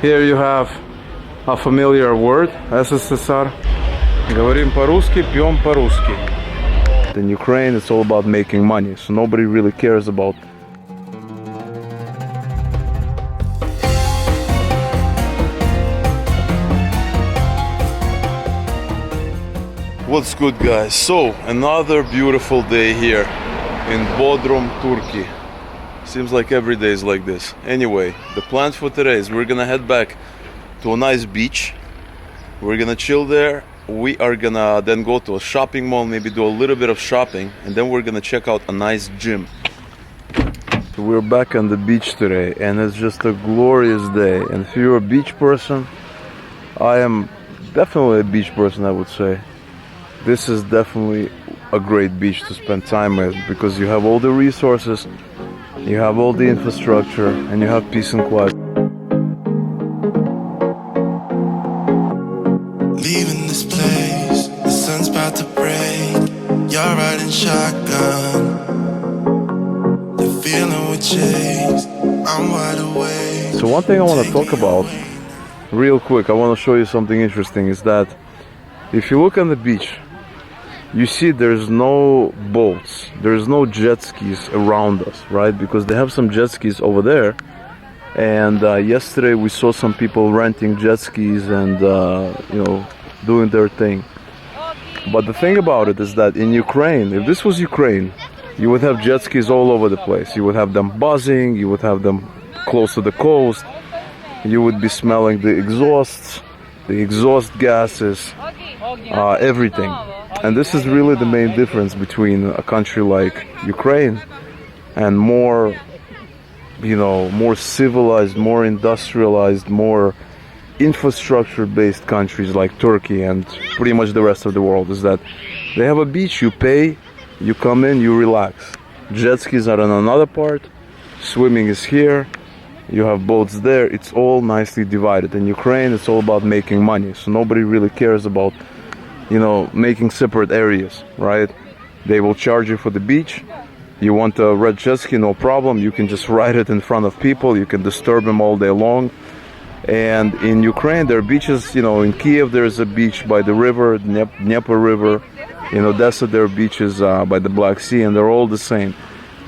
Here you have a familiar word, СССР. Говорим по-русски, пьем по-русски. In Ukraine, it's all about making money, so nobody really cares about What's good, guys? So, another beautiful day here in Bodrum, Turkey. Seems like every day is like this. Anyway, the plan for today is we're gonna head back to a nice beach. We're gonna chill there. We are gonna then go to a shopping mall, maybe do a little bit of shopping, and then we're gonna check out a nice gym. We're back on the beach today, and it's just a glorious day. And if you're a beach person, I am definitely a beach person, I would say. This is definitely a great beach to spend time with because you have all the resources, you have all the infrastructure, and you have peace and quiet. Leaving this place, the sun's about to break. You're riding shotgun. The feeling we chase, I'm wide awake. So one thing I want to talk about real quick, I want to show you something interesting, is that if you look on the beach, you see there's no boats, there's no jet skis around us, right? Because they have some jet skis over there. And yesterday we saw some people renting jet skis and, doing their thing. But the thing about it is that in Ukraine, if this was Ukraine, you would have jet skis all over the place. You would have them buzzing, you would have them close to the coast. You would be smelling the exhausts, the exhaust gases, everything. And this is really the main difference between a country like Ukraine and more civilized, more industrialized, more infrastructure-based countries like Turkey and pretty much the rest of the world, is that they have a beach, you pay, you come in, you relax. Jet skis are on another part, swimming is here, you have boats there, it's all nicely divided. In Ukraine, it's all about making money, so nobody really cares about making separate areas, right? They will charge you for the beach. You want a red jet ski, no problem. You can just ride it in front of people. You can disturb them all day long. And in Ukraine, there are beaches, in Kiev, there's a beach by the river, Dnieper River. In Odessa, there are beaches by the Black Sea, and they're all the same.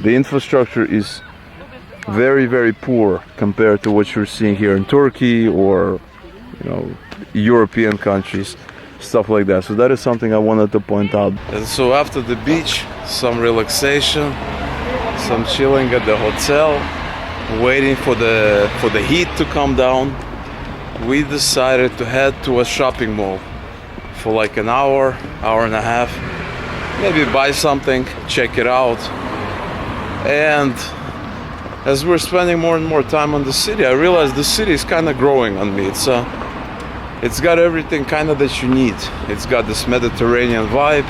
The infrastructure is very, very poor compared to what you're seeing here in Turkey or, European countries. Stuff like that. So that is something I wanted to point out. And so after the beach, some relaxation, some chilling at the hotel, waiting for the heat to come down, we decided to head to a shopping mall for like an hour and a half, maybe buy something, check it out. And as we're spending more and more time on the city, I realized the city is kind of growing on me. It's got everything kind of that you need. It's got this Mediterranean vibe.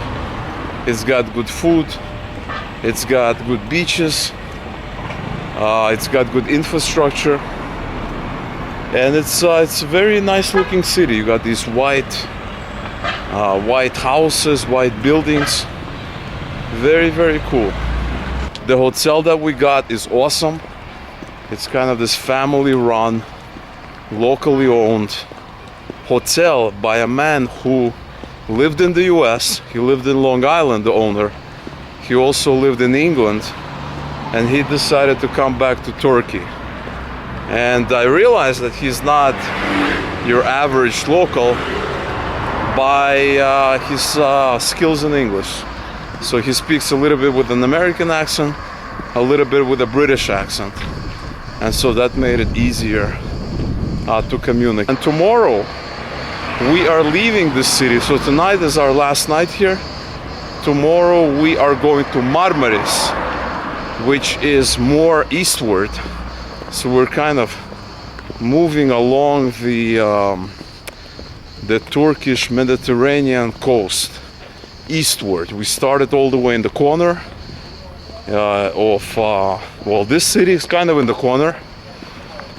It's got good food. It's got good beaches. It's got good infrastructure. And it's a very nice looking city. You got these white houses, white buildings. Very, very cool. The hotel that we got is awesome. It's kind of this family run, locally owned hotel by a man who lived in the US. He lived in Long Island, the owner. He also lived in England, and he decided to come back to Turkey. And I realized that he's not your average local by his skills in English. So he speaks a little bit with an American accent, a little bit with a British accent. And so that made it easier to communicate. And tomorrow, we are leaving this city, so tonight is our last night here. Tomorrow we are going to Marmaris, which is more eastward. So we're kind of moving along the Turkish Mediterranean coast eastward. We started all the way in the corner of this city is kind of in the corner,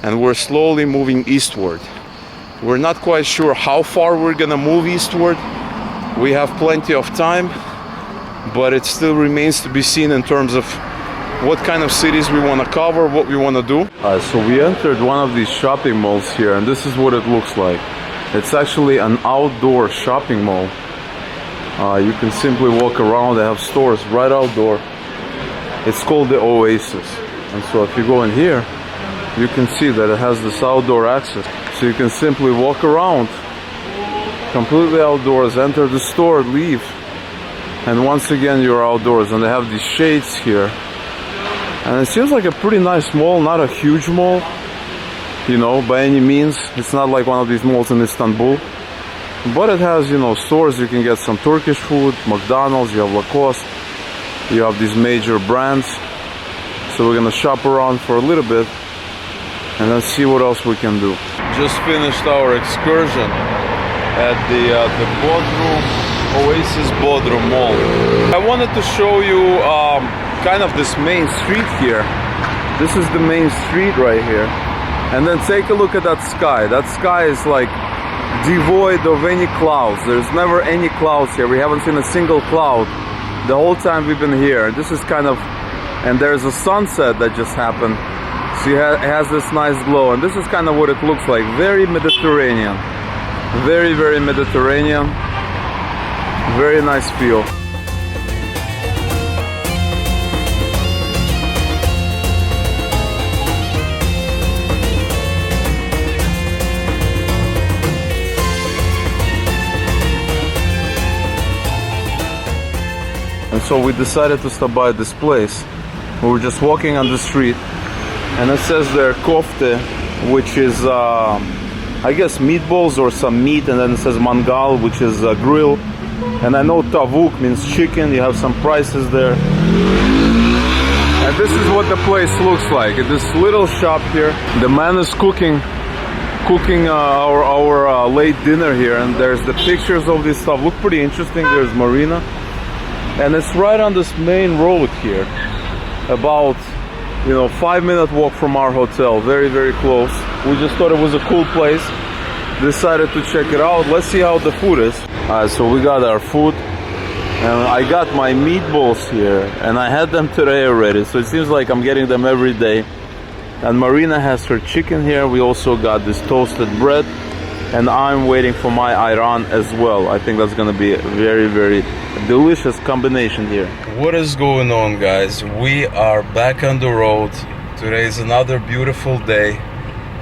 and we're slowly moving eastward. We're not quite sure how far we're gonna move eastward. We have plenty of time, but it still remains to be seen in terms of what kind of cities we want to cover, what we want to do. So we entered one of these shopping malls here, and this is what it looks like. It's actually an outdoor shopping mall. You can simply walk around. They have stores right outdoor. It's called the Oasis. And so if you go in here, you can see that it has this outdoor access. So you can simply walk around, completely outdoors, enter the store, leave. And once again, you're outdoors. And they have these shades here. And it seems like a pretty nice mall, not a huge mall, you know, by any means. It's not like one of these malls in Istanbul. But it has, you know, stores. You can get some Turkish food, McDonald's, you have Lacoste, you have these major brands. So we're gonna shop around for a little bit and then see what else we can do. Just finished our excursion at the Bodrum, Oasis Bodrum Mall. I wanted to show you kind of this main street here. This is the main street right here. And then take a look at that sky. That sky is like devoid of any clouds. There's never any clouds here. We haven't seen a single cloud the whole time we've been here. This is kind of, and there's a sunset that just happened. So it has this nice glow, and this is kind of what it looks like. Very Mediterranean. Very, very Mediterranean. Very nice feel. And so we decided to stop by this place. We were just walking on the street, and it says there kofte, which is I guess meatballs or some meat, and then it says mangal, which is a grill. And I know tavuk means chicken. You have some prices there. And this is what the place looks like. This little shop here. The man is cooking our late dinner here, and there's the pictures of this stuff. Look pretty interesting. There's marina. And it's right on this main road here, about, you know, 5-minute walk from our hotel. Very, very close. We just thought it was a cool place. Decided to check it out. Let's see how the food is. So we got our food, and I got my meatballs here, and I had them today already. So it seems like I'm getting them every day. And Marina has her chicken here. We also got this toasted bread, and I'm waiting for my ayran as well. I think that's gonna be a very, very delicious combination here. What is going on, guys? We are back on the road. Today is another beautiful day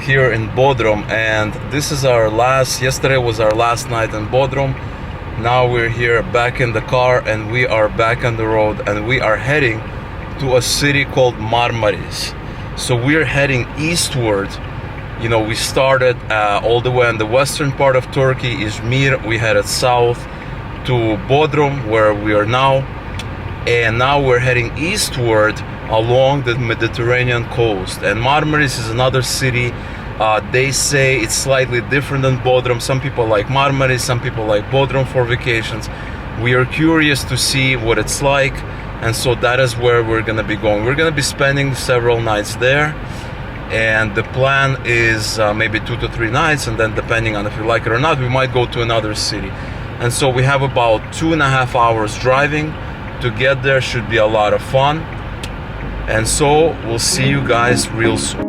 here in Bodrum, and this is our yesterday was our last night in Bodrum. Now we're here back in the car, and we are back on the road, and we are heading to a city called Marmaris. So we're heading eastward. You know, we started all the way in the western part of Turkey, Izmir. We headed south to Bodrum, where we are now, and now we're heading eastward along the Mediterranean coast. And Marmaris is another city. They say it's slightly different than Bodrum. Some people like Marmaris, some people like Bodrum for vacations. We are curious to see what it's like, and so that is where we're gonna be going. We're gonna be spending several nights there, and the plan is maybe 2 to 3 nights, and then depending on if we like it or not, we might go to another city. And so we have about 2.5 hours driving to get there. Should be a lot of fun. And so we'll see you guys real soon.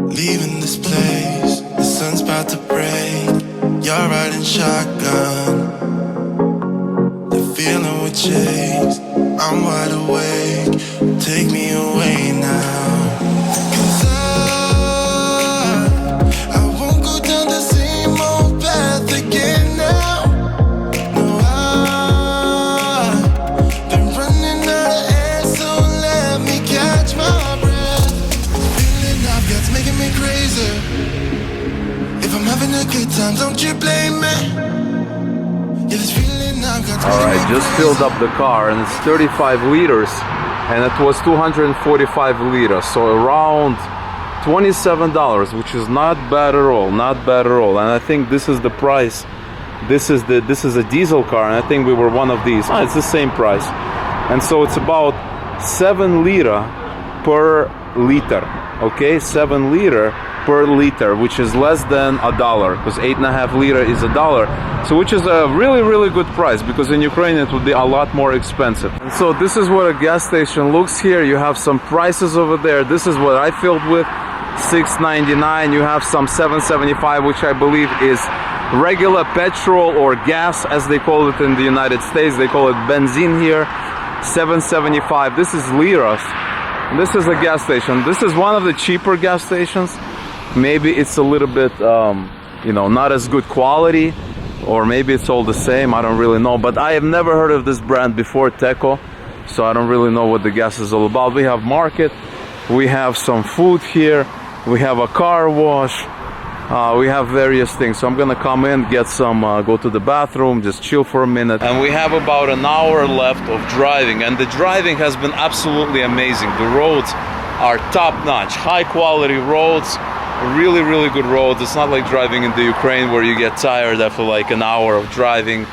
Leaving this place, the sun's about to break. You're riding shotgun. The feeling we chase. I'm wide awake. Take me away now. Don't you blame me? Alright, just filled up the car, and it's 35 liters, and it was 245 liters, so around $27, which is not bad at all, not bad at all. And I think this is the price. This is a diesel car, and I think we were one of these. It's the same price. And so it's about 7 lira per liter. Okay, 7 liter per liter, which is less than $1, because 8.5 liter is $1. So which is a really, really good price, because in Ukraine it would be a lot more expensive. And so this is what a gas station looks here. You have some prices over there. This is what I filled with, $6.99. You have some $7.75, which I believe is regular petrol or gas, as they call it in the United States. They call it benzene here. $7.75. This is liras. This is a gas station. This is one of the cheaper gas stations. Maybe it's a little bit, you know, not as good quality, or maybe it's all the same. I don't really know. But I have never heard of this brand before, Teco. So I don't really know what the gas is all about. We have market. We have some food here. We have a car wash. We have various things. So I'm gonna come in, get some, go to the bathroom, just chill for a minute. And we have about an hour left of driving, and the driving has been absolutely amazing. The roads are top-notch, high-quality roads, really, really good roads. It's not like driving in the Ukraine where you get tired after like an hour of driving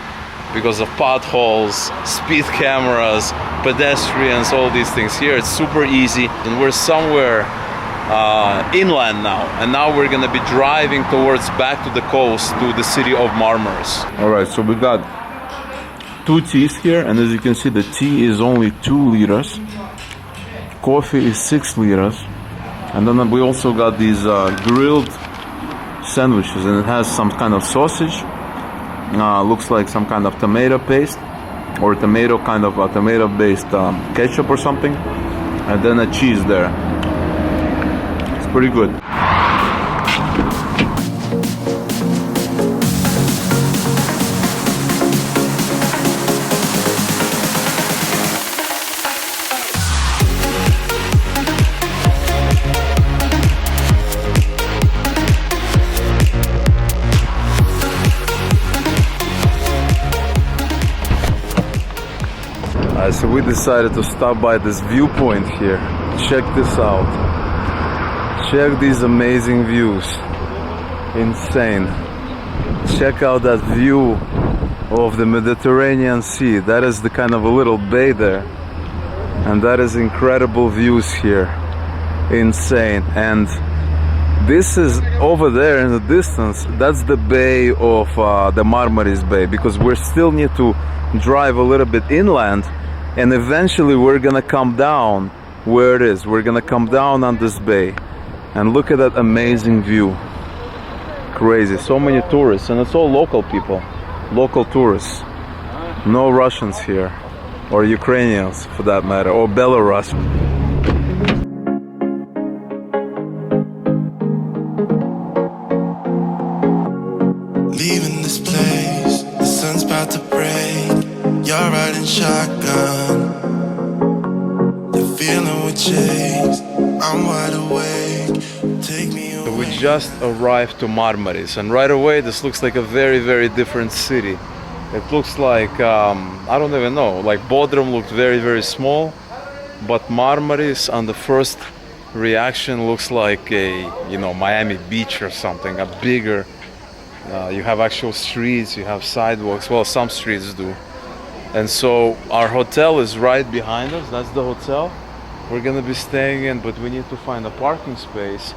because of potholes, speed cameras, pedestrians, all these things. Here it's super easy, and we're somewhere inland now, and now we're gonna be driving towards back to the coast, to the city of Marmaris. All right, so we got 2 teas here, and as you can see, the tea is only 2 liters, coffee is 6 liters, and then we also got these grilled sandwiches, and it has some kind of sausage, looks like some kind of tomato paste, or tomato kind of tomato based ketchup or something, and then a cheese there. Pretty good. So we decided to stop by this Viewpoint here. Check this out. Check these amazing views. Insane. Check out that view of the Mediterranean Sea. That is the kind of a little bay there. And that is incredible views here. Insane. And this is over there in the distance. That's the bay of the Marmaris Bay, because we still need to drive a little bit inland, and eventually we're gonna come down where it is. We're gonna come down on this bay. And look at that amazing view. Crazy. So many tourists, and it's all local people, local tourists. No Russians here, or Ukrainians for that matter, or Belarus. Leaving this place, the sun's about to break. You're riding shotgun. The feeling we chase, I'm wide awake. Take me away. We just arrived to Marmaris, and right away this looks like a very, very different city. It looks like, I don't even know, like Bodrum looked very, very small, but Marmaris on the first reaction looks like a, you know, Miami Beach or something, a bigger, you have actual streets, you have sidewalks, well, some streets do. And so our hotel is right behind us. That's the hotel we're gonna be staying in, but we need to find a parking space,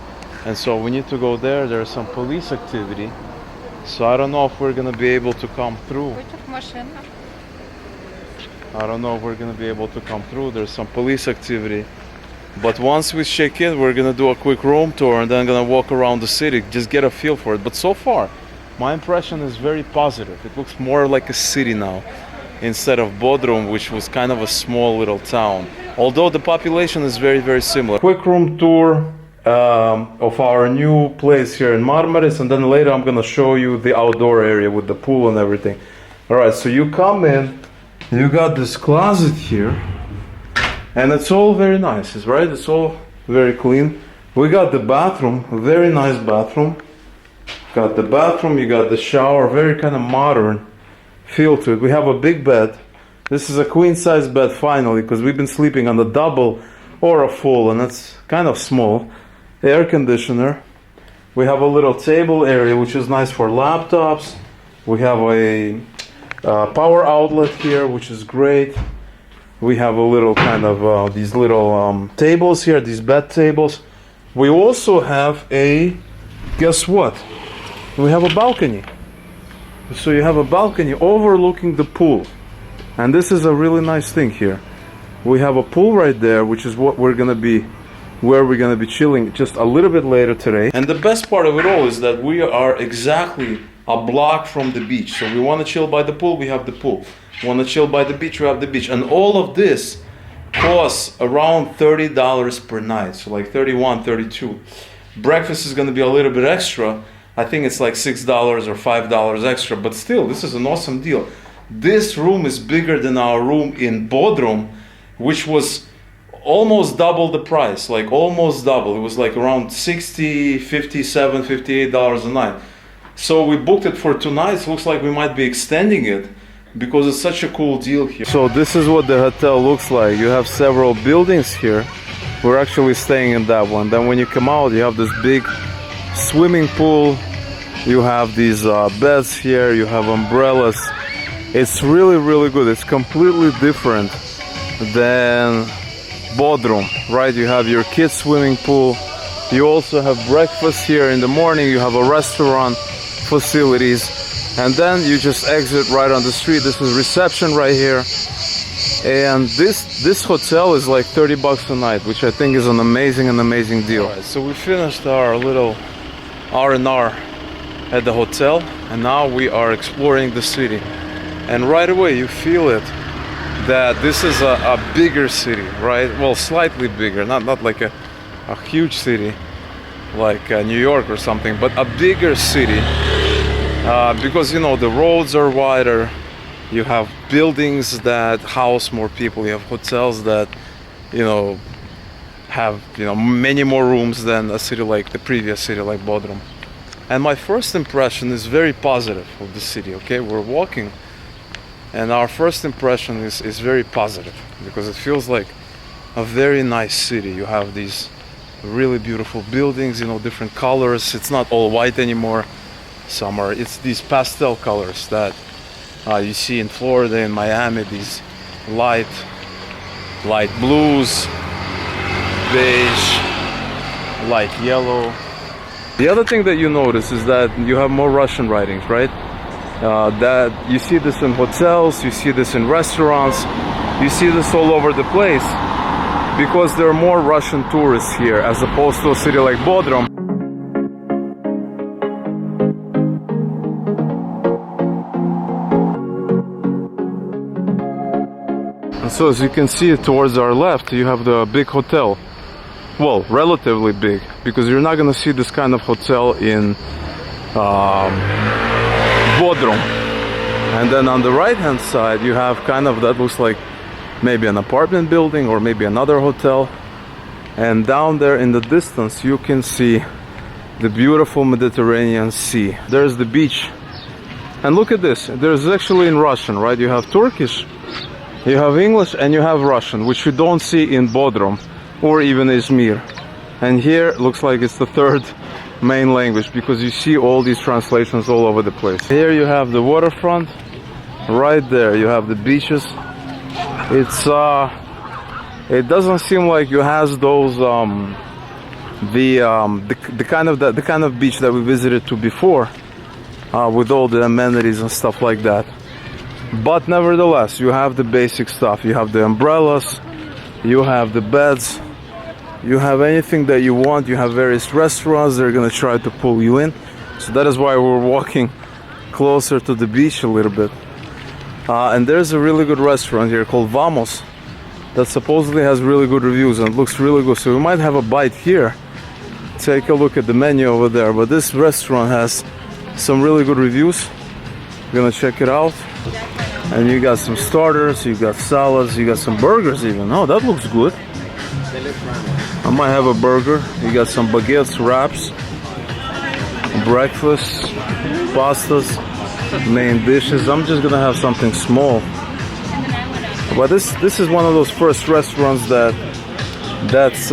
and so we need to go there. There's some police activity, so I don't know if we're gonna be able to come through. I don't know if we're gonna be able to come through. There's some police activity, but once we check in, we're gonna do a quick room tour and then gonna walk around the city, just get a feel for it. But so far my impression is very positive. It looks more like a city now, instead of Bodrum, which was kind of a small little town. Although the population is very, very similar. Quick room tour of our new place here in Marmaris, and then later I'm gonna show you the outdoor area with the pool and everything. All right, so you come in, you got this closet here, and it's all very nice, right? It's all very clean. We got the bathroom, a very nice bathroom. Got the bathroom, you got the shower, very kind of modern feel to it. We have a big bed. This is a queen size bed finally, because we've been sleeping on the double or a full, and it's kind of small. Air conditioner. We have a little table area, which is nice for laptops. We have a power outlet here, which is great. We have a little kind of these little tables here, these bed tables. We also have a guess what? We have a balcony. So you have a balcony overlooking the pool. And this is a really nice thing here. We have a pool right there, which is what we're gonna be, where we're gonna be chilling just a little bit later today. And the best part of it all is that we are exactly a block from the beach. So we wanna chill by the pool, we have the pool. Want to chill by the beach, we have the beach. And all of this costs around $30 per night. So like 31, 32. Breakfast is going to be a little bit extra. I think it's like $6 or $5 extra. But still, this is an awesome deal. This room is bigger than our room in Bodrum, which was almost double the price. Like almost double. It was like around $60, $57, $58 a night. So we booked it for 2 nights. Looks like we might be extending it, because it's such a cool deal here. So this is what the hotel looks like. You have several buildings here. We're actually staying in that one. Then when you come out, you have this big swimming pool. You have these beds here. You have umbrellas. It's really, really good. It's completely different than Bodrum, right? You have your kids swimming pool. You also have breakfast here in the morning. You have a restaurant facilities. And then you just exit right on the street. This is reception right here. And this hotel is like 30 bucks a night, which I think is an amazing deal. All right, so we finished our little R&R at the hotel, and now we are exploring the city. And right away you feel it, that this is a bigger city, right? Well, slightly bigger, not like a huge city like New York or something, but a bigger city. Because, you know, the roads are wider, you have buildings that house more people, you have hotels that, you know, have, you know, many more rooms than a city like the previous city like Bodrum. And my first impression is very positive of the city, okay? We're walking and our first impression is very positive, because it feels like a very nice city. You have these really beautiful buildings, you know, different colors. It's not all white anymore. It's these pastel colors that you see in Florida, in Miami, these light blues, beige, light yellow. The other thing that you notice is that you have more Russian writings, right? That you see this in hotels, you see this in restaurants, you see this all over the place, because there are more Russian tourists here as opposed to a city like Bodrum. So as you can see towards our left, you have the big hotel. Well, relatively big, because you're not going to see this kind of hotel in Bodrum. And then on the right hand side, you have kind of, that looks like maybe an apartment building or maybe another hotel. And down there in the distance, you can see the beautiful Mediterranean Sea. There's the beach. And look at this, there's actually in Russian, right? You have Turkish, you have English, and you have Russian, which you don't see in Bodrum or even Izmir. And here looks like it's the third main language, because you see all these translations all over the place. Here you have the waterfront. Right there you have the beaches. It doesn't seem like you has those the kind of beach that we visited to before, with all the amenities and stuff like that. But nevertheless, you have the basic stuff. You have the umbrellas, you have the beds, you have anything that you want. You have various restaurants. They're gonna try to pull you in. So that is why we're walking closer to the beach a little bit. And there's a really good restaurant here called Vamos that supposedly has really good reviews and looks really good. So we might have a bite here. Take a look at the menu over there. But this restaurant has some really good reviews. We're gonna check it out. And you got some starters, you got salads, you got some burgers even. Oh, that looks good. I might have a burger. You got some baguettes, wraps, breakfast, pastas, main dishes. I'm just gonna have something small. But this is one of those first restaurants that's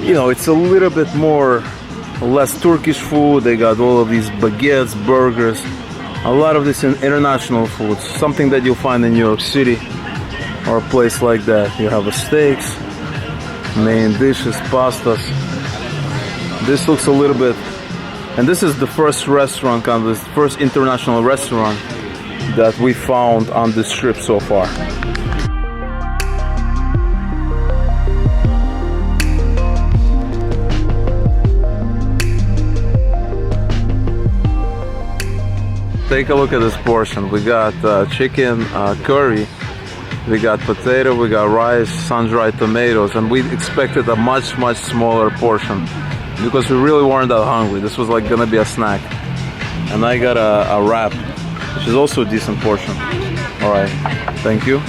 you know, it's a little bit less Turkish food. They got all of these baguettes, burgers, a lot of this international foods, something that you'll find in New York City or a place like that. You have steaks, main dishes, pastas. This looks a little bit And this is the first restaurant, kind of the first international restaurant that we found on this trip so far. Take a look at this portion. We got chicken curry, we got potato, we got rice, sun-dried tomatoes, and we expected a much smaller portion because we really weren't that hungry. This was like gonna be a snack. And I got a wrap, which is also a decent portion. All right, thank you.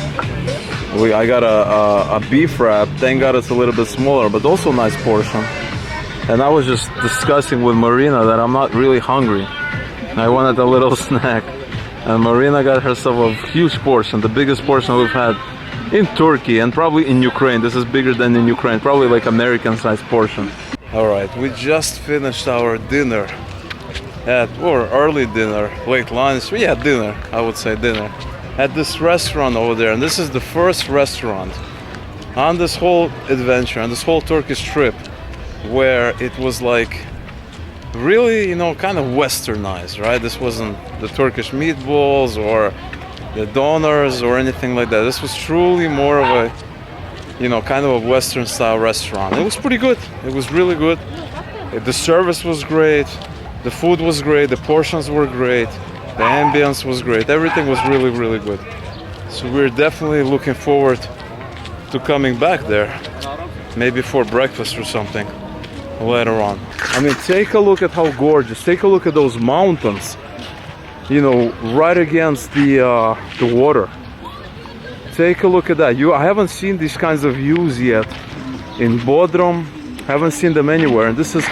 I got a beef wrap. Thank God it's a little bit smaller, but also a nice portion. And I was just discussing with Marina that I'm not really hungry. I wanted a little snack. And Marina got herself a huge portion, the biggest portion we've had in Turkey and probably in Ukraine. This is bigger than in Ukraine, probably like American-sized portion. All right, we just finished our dinner or early dinner, late lunch. Yeah, dinner, I would say dinner, at this restaurant over there. And this is the first restaurant on this whole adventure, on this whole Turkish trip, where it was like really, you know, kind of westernized, right? This wasn't the Turkish meatballs or the donors or anything like that. This was truly more of a, you know, kind of a Western style restaurant. It was pretty good. It was really good. The service was great. The food was great. The portions were great. The ambience was great. Everything was really good. So we're definitely looking forward to coming back there. Maybe for breakfast or something later on. I mean, take a look at how gorgeous. Take a look at those mountains, you know, right against the water. Take a look at that. I haven't seen these kinds of views yet in Bodrum. Haven't seen them anywhere. And this is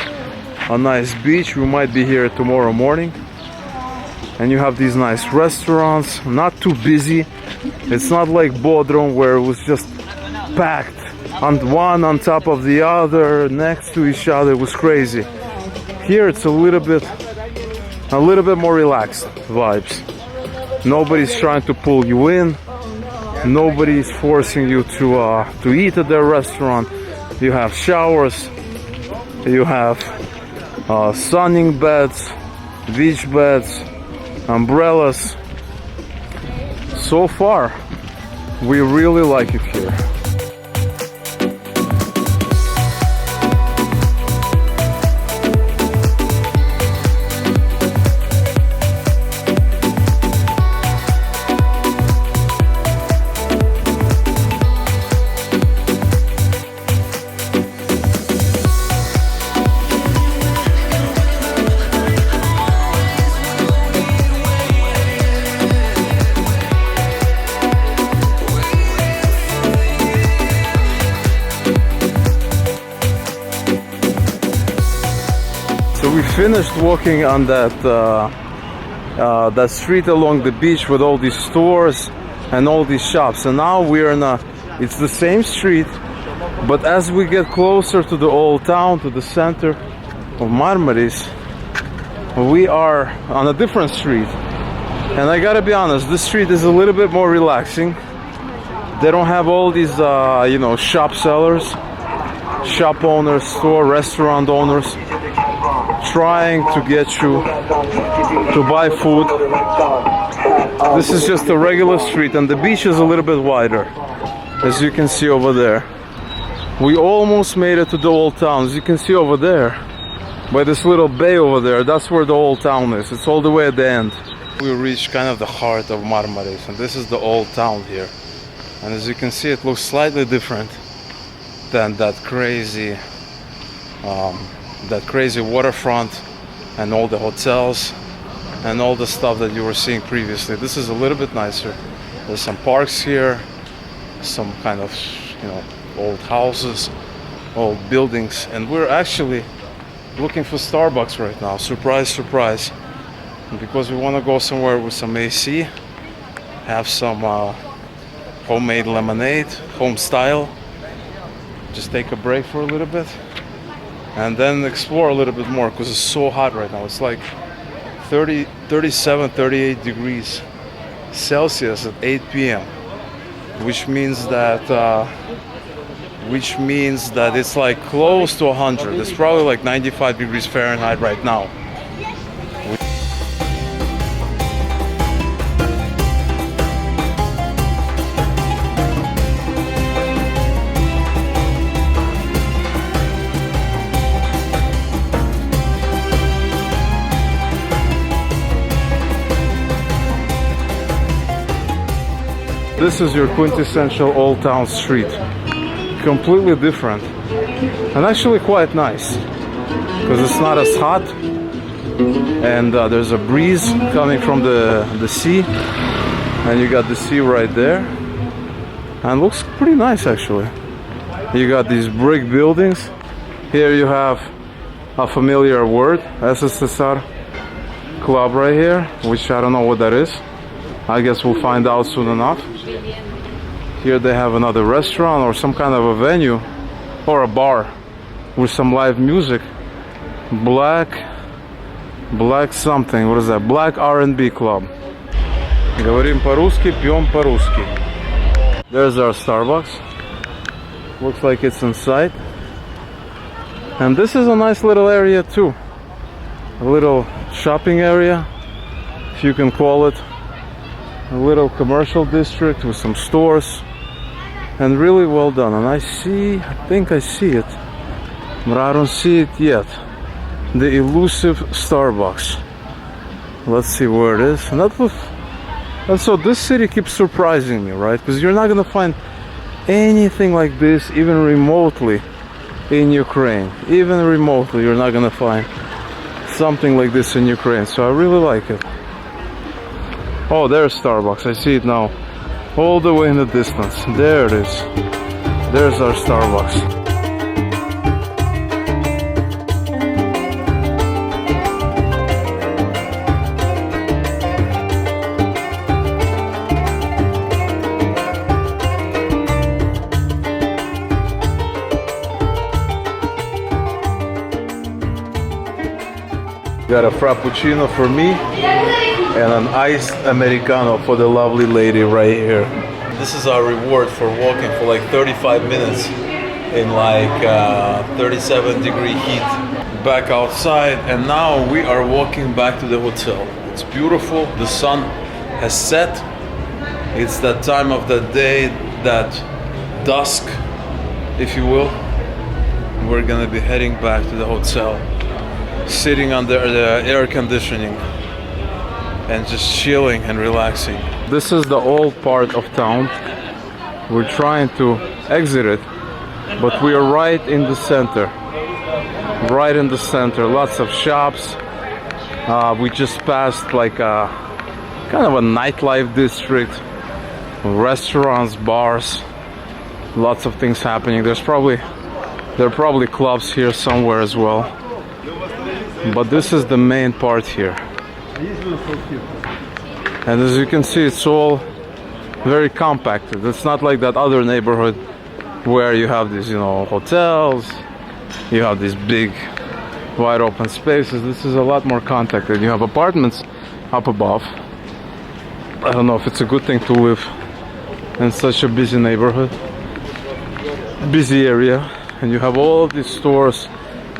a nice beach. We might be here tomorrow morning. And you have these nice restaurants, not too busy. It's not like Bodrum where it was just packed, and one on top of the other, next to each other. It was crazy. Here it's a little bit more relaxed vibes. Nobody's trying to pull you in. Nobody's forcing you to eat at their restaurant. You have showers. You have sunning beds, beach beds, umbrellas. So far, we really like it here. So we finished walking on that street along the beach with all these stores and all these shops, and now we're it's the same street, but as we get closer to the old town, to the center of Marmaris, we are on a different street. And I gotta be honest, this street is a little bit more relaxing. They don't have all these you know, shop sellers, shop owners, store, restaurant owners trying to get you to buy food. This is just a regular street, and the beach is a little bit wider, as you can see over there. We almost made it to the old town. As you can see over there, by this little bay over there, that's where the old town is. It's all the way at the end. We reached kind of the heart of Marmaris, and this is the old town here. And as you can see, it looks slightly different than that crazy waterfront and all the hotels and all the stuff that you were seeing previously. This is a little bit nicer. There's some parks here, some kind of, you know, old houses, old buildings, and we're actually looking for Starbucks right now. Surprise, surprise. And because we want to go somewhere with some AC, have some homemade lemonade, home style, just take a break for a little bit, and then explore a little bit more, because it's so hot right now. It's like 37, 38 degrees Celsius at 8 p.m. which means that it's like close to 100. It's probably like 95 degrees Fahrenheit right now. this is your quintessential Old Town street. Completely different. And actually quite nice. Because it's not as hot. And there's a breeze coming from the sea. And you got the sea right there. And looks pretty nice actually. You got these brick buildings. Here you have a familiar word, SSSR club right here, which I don't know what that is. I guess we'll find out soon enough. Here they have another restaurant or some kind of a venue or a bar with some live music. Black something, what is that? Black R&B club. Говорим по-русски, пьем по-русски. There's our Starbucks. Looks like it's inside. And this is a nice little area too. A little shopping area, if you can call it. A little commercial district with some stores. And really well done. And I think I see it. But I don't see it yet. The elusive Starbucks. Let's see where it is. And so this city keeps surprising me, right? Because you're not gonna find anything like this even remotely in Ukraine. Even remotely you're not gonna find something like this in Ukraine. So I really like it. Oh, there's Starbucks. I see it now. All the way in the distance. There it is. There's our Starbucks. Got a Frappuccino for me and an iced Americano for the lovely lady right here. This is our reward for walking for like 35 minutes in like 37-degree heat back outside, and now we are walking back to the hotel. It's beautiful, the sun has set. It's that time of the day, that dusk, if you will. We're gonna be heading back to the hotel, sitting under the air conditioning and just chilling and relaxing. This is the old part of town. We're trying to exit it, but we are right in the center. Right in the center, lots of shops. We just passed like a kind of a nightlife district, restaurants, bars, lots of things happening. There are probably clubs here somewhere as well. But this is the main part here. And as you can see, it's all very compacted. It's not like that other neighborhood where you have these, hotels, you have these big wide open spaces. This is a lot more compacted. You have apartments up above. I don't know if it's a good thing to live in such a busy neighborhood, busy area. And you have all these stores,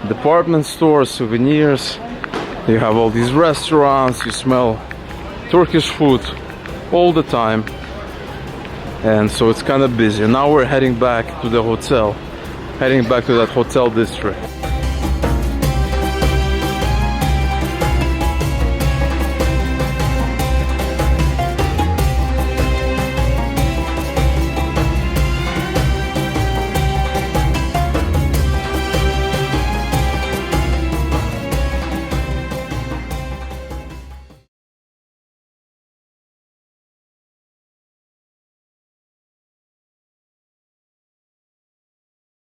department stores, souvenirs. You have all these restaurants. You smell Turkish food all the time, and so it's kind of busy. Now we're heading back to the hotel, heading back to that hotel district.